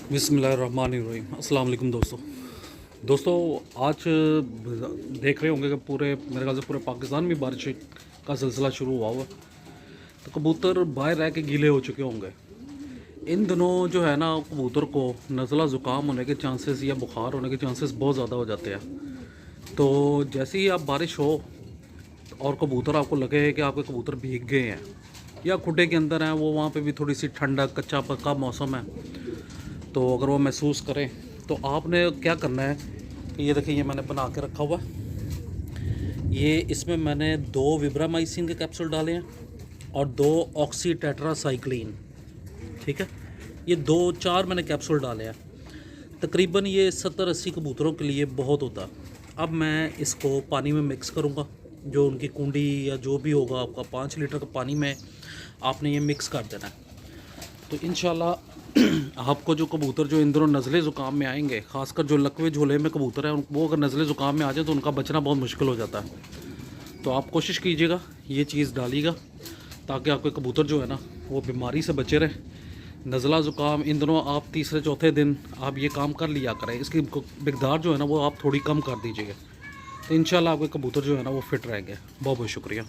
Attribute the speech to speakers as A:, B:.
A: बिस्मिल्लाहिर्रहमानिर्रहीम। अस्सलाम वालेकुम दोस्तों आज देख रहे होंगे कि पूरे मेरे ख्याल से पूरे पाकिस्तान में बारिश का सिलसिला शुरू हुआ हुआ। तो कबूतर बाहर रह के गीले हो चुके होंगे। इन दिनों जो है ना, कबूतर को नज़ला ज़ुकाम होने के चांसेस या बुखार होने के चांसेस बहुत ज़्यादा हो जाते हैं। तो जैसे ही आप बारिश हो और कबूतर आपको लगे कि आपके कबूतर भीग गए हैं या खुड्डे के अंदर हैं, वो वहाँ पे भी थोड़ी सी ठंडक कच्चा पक्का मौसम है, तो अगर वो महसूस करें तो आपने क्या करना है कि ये देखिए, ये मैंने बना के रखा हुआ है। ये इसमें मैंने 2 विब्रामाइसिन के कैप्सूल डाले हैं और 2 ऑक्सी टेट्रासाइक्लिन, ठीक है। ये 2-4 मैंने कैप्सूल डाले हैं। तकरीबन ये 70-80 कबूतरों के लिए बहुत होता है। अब मैं इसको पानी में मिक्स करूँगा, जो उनकी कुंडी या जो भी होगा आपका 5 लीटर का पानी में आपने ये मिक्स कर देना है। तो इंशाल्लाह आपको जो कबूतर जो इन दिनों नज़ले ज़ुकाम में आएंगे, ख़ासकर जो लकवे झोले में कबूतर हैं, वो अगर नज़ले ज़ुकाम में आ जाए तो उनका बचना बहुत मुश्किल हो जाता है। तो आप कोशिश कीजिएगा, ये चीज़ डालिएगा ताकि आपके कबूतर जो है ना वो बीमारी से बचे रहें। नज़ला ज़ुकाम इन दिनों आप तीसरे चौथे दिन आप ये काम कर लिया करें, इसकी मकदार जो है ना वो आप थोड़ी कम कर दीजिएगा, तो इंशाल्लाह आपके कबूतर जो है ना वो फिट रहेंगे। बहुत बहुत शुक्रिया।